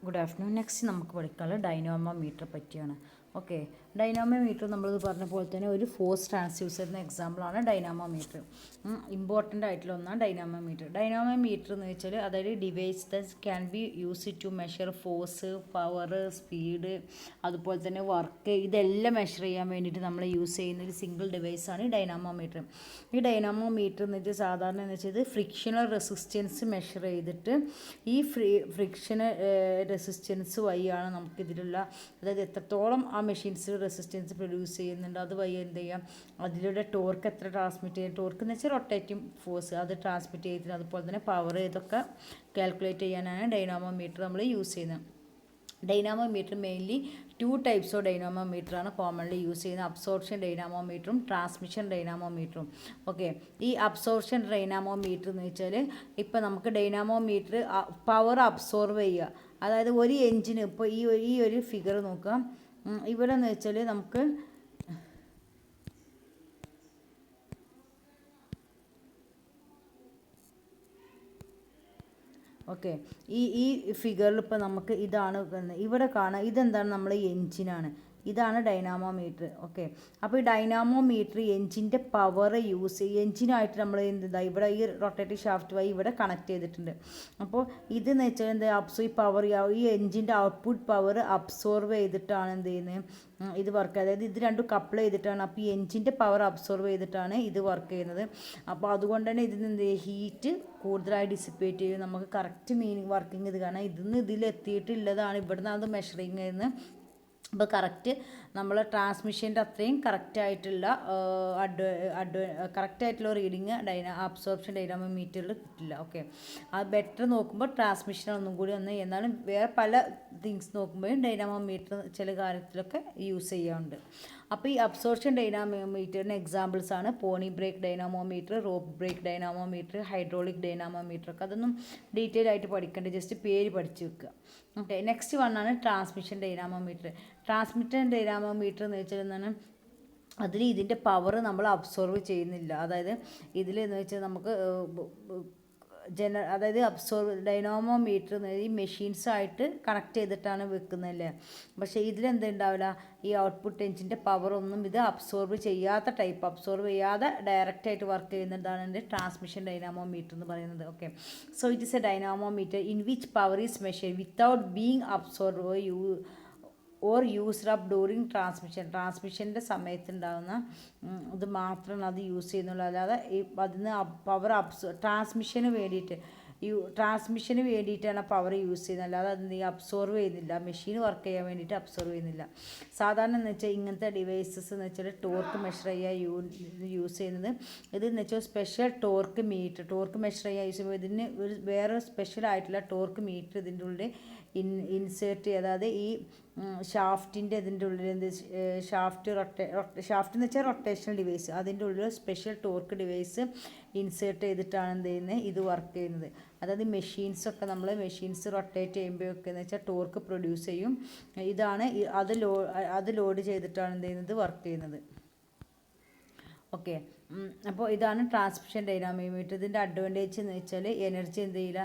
Good afternoon. Next നമുക്ക് പഠിക്കാനുള്ളത് dynamometer പറ്റിയാണ്. ഓക്കെ, ഡൈനാമോമീറ്റർ നമ്മളിത് പറഞ്ഞ പോലെ തന്നെ ഒരു ഫോഴ്സ് ട്രാൻസ്ഡ്യൂസറിന് എക്സാമ്പിളാണ് ഡൈനാമോമീറ്റർ. ഇമ്പോർട്ടൻ്റ് ആയിട്ടുള്ള ഒന്നാണ് ഡൈനാമോമീറ്റർ. ഡൈനാമോമീറ്റർ എന്ന് വെച്ചാൽ അതായത് device that can be use to measure force, power, speed, അതുപോലെ തന്നെ വർക്ക്, ഇതെല്ലാം മെഷർ ചെയ്യാൻ വേണ്ടിയിട്ട് നമ്മൾ യൂസ് ചെയ്യുന്ന ഒരു സിംഗിൾ ഡിവൈസാണ് ഈ ഡൈനാമോമീറ്റർ. ഈ ഡൈനാമോമീറ്റർ എന്ന് വെച്ചാൽ സാധാരണ എന്ന് വെച്ചാൽ ഫ്രിക്ഷണൽ റെസിസ്റ്റൻസ് മെഷർ ചെയ്തിട്ട് ഈ ഫ്രിക്ഷണൽ റെസിസ്റ്റൻസ് വഴിയാണ് നമുക്കിതിലുള്ള, അതായത് എത്രത്തോളം ആ മെഷീൻസ് റെസിസ്റ്റൻസ് പ്രൊഡ്യൂസ് ചെയ്യുന്നുണ്ട് അത് വഴി എന്ത് ചെയ്യാം, അതിലൂടെ ടോർക്ക് എത്ര ട്രാൻസ്മിറ്റ് ചെയ്യും, ടോർക്ക് എന്ന് വെച്ചാൽ റൊട്ടേറ്റിംഗ് ഫോഴ്സ് അത് ട്രാൻസ്മിറ്റ് ചെയ്തിട്ട്, അതുപോലെ തന്നെ പവർ, ഇതൊക്കെ കാൽക്കുലേറ്റ് ചെയ്യാനാണ് ഡൈനാമോമീറ്റർ നമ്മൾ യൂസ് ചെയ്യുന്നത്. ഡൈനാമോമീറ്റർ മെയിൻലി 2 ടൈപ്സ് ഓഫ് ഡൈനാമോമീറ്ററാണ് കോമൺലി യൂസ് ചെയ്യുന്നത്. അബ്സോർപ്ഷൻ ഡൈനാമോമീറ്ററും ട്രാൻസ്മിഷൻ ഡൈനാമോമീറ്ററും. ഓക്കെ, ഈ അബ്സോർപ്ഷൻ ഡൈനാമോമീറ്റർ എന്ന് വെച്ചാൽ ഇപ്പോൾ നമുക്ക് ഡൈനാമോമീറ്റർ പവർ അബ്സോർവ് ചെയ്യുക, അതായത് ഒരു എഞ്ചിന് ഇപ്പോൾ ഈ ഒരു ഫിഗർ നോക്കാം. ഇവിടെ എന്ന് വെച്ചാൽ നമുക്ക് ഓക്കെ, ഈ ഫിഗറിൽ ഇപ്പോൾ നമുക്ക് ഇതാണ് ഇവിടെ കാണാം. ഇതെന്താണ്, നമ്മൾ എഞ്ചിനാണ്, ഇതാണ് ഡൈനാമോമീറ്റർ. ഓക്കെ, അപ്പോൾ ഈ ഡൈനാമോമീറ്റർ എഞ്ചിൻ്റെ പവർ യൂസ് ചെയ്യും, എഞ്ചിനായിട്ട് നമ്മൾ എന്താ ഇവിടെ ഈ റൊട്ടേറ്റിംഗ് ഷാഫ്റ്റ് വഴി ഇവിടെ കണക്ട് ചെയ്തിട്ടുണ്ട്. അപ്പോൾ ഇതെന്ന് വെച്ചാൽ എന്താ, ഈ പവർ, ഈ എഞ്ചിൻ്റെ ഔട്ട്പുട്ട് പവർ അബ്സോർവ് ചെയ്തിട്ടാണ് എന്ത് ചെയ്യുന്നത്, ഇത് വർക്ക്, അതായത് ഇത് രണ്ടും കപ്പിൾ ചെയ്തിട്ടാണ്. അപ്പോൾ ഈ എഞ്ചിൻ്റെ പവർ അബ്സോർവ് ചെയ്തിട്ടാണ് ഇത് വർക്ക് ചെയ്യുന്നത്. അപ്പോൾ അതുകൊണ്ട് തന്നെ ഇതിന് എന്ത് ഹീറ്റ് കൂടുതലായി ഡിസിപ്പേറ്റ് ചെയ്യും. നമുക്ക് കറക്റ്റ് മീനിങ് വർക്കിംഗ് ഇത് കാണാം. ഇതിലെത്തിയിട്ടുള്ളതാണ്, ഇവിടുന്ന് അത് മെഷറിങ് ചെയ്യുന്നത്. അപ്പോൾ കറക്റ്റ് നമ്മൾ ട്രാൻസ്മിഷൻ്റെ അത്രയും കറക്റ്റായിട്ടുള്ള കറക്റ്റായിട്ടുള്ള റീഡിങ് അബ്സോർപ്ഷൻ ഡൈനാമോമീറ്ററിൽ കിട്ടില്ല. ഓക്കെ, അത് ബെറ്റർ നോക്കുമ്പോൾ ട്രാൻസ്മിഷൻ ഒന്നും കൂടി എന്നാലും വേറെ പല തിങ്സ് നോക്കുമ്പോഴും ഡൈനാമോമീറ്റർ ചില കാര്യത്തിലൊക്കെ യൂസ് ചെയ്യാറുണ്ട്. അപ്പോൾ ഈ അബ്സോർപ്ഷൻ ഡൈനാമോമീറ്ററിന് എക്സാമ്പിൾസ് ആണ് pony brake dynamometer, rope brake dynamometer, hydraulic dynamometer ഒക്കെ. അതൊന്നും ഡീറ്റെയിൽ ആയിട്ട് പഠിക്കേണ്ട, ജസ്റ്റ് പേര് പഠിച്ചു വെക്കുക. ഓക്കെ, നെക്സ്റ്റ് വണ്ണാണ് ട്രാൻസ്മിഷൻ ഡൈനാമോമീറ്റർ. ട്രാൻസ്മിഷൻ ഡൈനാമോമീറ്റർ എന്ന് വെച്ചാൽ എന്താണ്, അതിൽ ഇതിൻ്റെ പവർ നമ്മൾ അബ്സോർവ് ചെയ്യുന്നില്ല. അതായത് ഇതിൽ എന്ന് വെച്ചാൽ നമുക്ക് അതായത് ഡൈനാമോമീറ്റർ ഈ മെഷീൻസായിട്ട് കണക്ട് ചെയ്തിട്ടാണ് വെക്കുന്നതല്ലേ. പക്ഷേ ഇതിലെന്തുണ്ടാവില്ല, ഈ ഔട്ട്പുട്ട് എഞ്ചിൻ്റെ പവറൊന്നും ഇത് അബ്സോർവ് ചെയ്യാത്ത ടൈപ്പ്, അബ്സോർവ് ചെയ്യാതെ ഡയറക്റ്റായിട്ട് വർക്ക് ചെയ്യുന്നതാണ് എൻ്റെ ട്രാൻസ്മിഷൻ ഡൈനാമോമീറ്റർ എന്ന് പറയുന്നത്. Okay, so it is a dynamometer in which power is measured without being absorb or used up during ട്രാൻസ്മിഷൻ്റെ സമയത്തുണ്ടാകുന്ന ഇത് മാത്രമാണ് അത് യൂസ് ചെയ്യുന്നുള്ളൂ. അല്ലാതെ അതിന് പവർ ട്രാൻസ്മിഷന് വേണ്ടിയിട്ടാണ് പവർ യൂസ് ചെയ്യുന്നത്, അല്ലാതെ അത് അബ്സോർവ് ചെയ്യുന്നില്ല, മെഷീൻ വർക്ക് ചെയ്യാൻ വേണ്ടിയിട്ട് അബ്സോർവ് ചെയ്യുന്നില്ല. സാധാരണ എന്ന് വെച്ചാൽ ഇങ്ങനത്തെ ഡിവൈസസ് എന്ന് വെച്ചാൽ ടോർക്ക് മെഷർ ചെയ്യാൻ യൂസ് ചെയ്യുന്നത്. ഇതെന്ന് വെച്ചാൽ സ്പെഷ്യൽ ടോർക്ക് മെഷർ ചെയ്യാൻ യൂസ് ചെയ്യുമ്പോൾ ഇതിന് വേറെ സ്പെഷ്യൽ ആയിട്ടുള്ള ടോർക്ക് മീറ്റർ ഇതിൻ്റെ ഉള്ളിൽ ഇൻസേർട്ട് ചെയ്യുക. അതായത് ഈ ഷാഫ്റ്റിൻ്റെ ഇതിൻ്റെ ഉള്ളിൽ ഷാഫ്റ്റ് എന്ന് വെച്ചാൽ റൊട്ടേഷണൽ ഡിവൈസ്, അതിൻ്റെ ഉള്ളിൽ സ്പെഷ്യൽ ടോർക്ക് ഡിവൈസ് ഇൻസേർട്ട് ചെയ്തിട്ടാണ് എന്ത് ചെയ്യുന്നത്, ഇത് വർക്ക് ചെയ്യുന്നത്. അതായത് മെഷീൻസൊക്കെ നമ്മൾ മെഷീൻസ് റൊട്ടേറ്റ് ചെയ്യുമ്പോഴൊക്കെ എന്ന് വെച്ചാൽ ടോർക്ക് പ്രൊഡ്യൂസ് ചെയ്യും. ഇതാണ് അത് ലോഡ് ചെയ്തിട്ടാണ് എന്ത് ചെയ്യുന്നത്, വർക്ക് ചെയ്യുന്നത്. ഓക്കെ, അപ്പോൾ ഇതാണ് ട്രാൻസ്മിഷൻ ഡൈനാമോമീറ്റർ. ഇതിൻ്റെ അഡ്വാൻറ്റേജ് എന്ന് വെച്ചാൽ എനർജി എന്ത് ചെയ്യില്ല,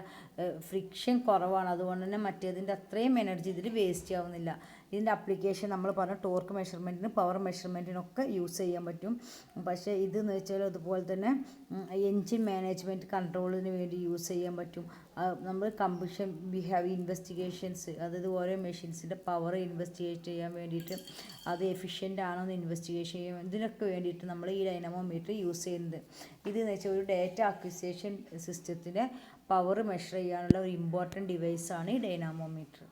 ഫ്രിക്ഷൻ കുറവാണ്, അതുകൊണ്ട് തന്നെ മറ്റേതിൻ്റെ അത്രയും എനർജി ഇതിൽ വേസ്റ്റ് ആവുന്നില്ല. ഇതിൻ്റെ അപ്ലിക്കേഷൻ നമ്മൾ പറഞ്ഞ ടോർക്ക് മെഷർമെൻറ്റിനും പവർ മെഷർമെൻറ്റിനൊക്കെ യൂസ് ചെയ്യാൻ പറ്റും. പക്ഷേ ഇതെന്ന് വെച്ചാൽ അതുപോലെ തന്നെ എൻജിൻ മാനേജ്മെൻറ്റ് കൺട്രോളിന് വേണ്ടി യൂസ് ചെയ്യാൻ പറ്റും. നമ്മൾ കമ്പഷൻ ഇൻവെസ്റ്റിഗേഷൻസ്, അതായത് ഓരോ മെഷീൻസിൻ്റെ പവർ ഇൻവെസ്റ്റിഗേറ്റ് ചെയ്യാൻ വേണ്ടിയിട്ട് അത് എഫിഷ്യൻ്റ് ആണോ എന്ന് ഇൻവെസ്റ്റിഗേഷൻ ചെയ്യാൻ, ഇതിനൊക്കെ വേണ്ടിയിട്ട് നമ്മൾ ഈ ഡൈനാമോമീറ്റർ യൂസ് ചെയ്യുന്നത്. ഇതെന്ന് വെച്ചാൽ ഒരു ഡാറ്റ അക്വിസിഷൻ സിസ്റ്റത്തിൻ്റെ പവർ മെഷർ ചെയ്യാനുള്ള ഒരു ഇമ്പോർട്ടൻറ്റ് ഡിവൈസാണ് ഈ ഡൈനാമോമീറ്റർ.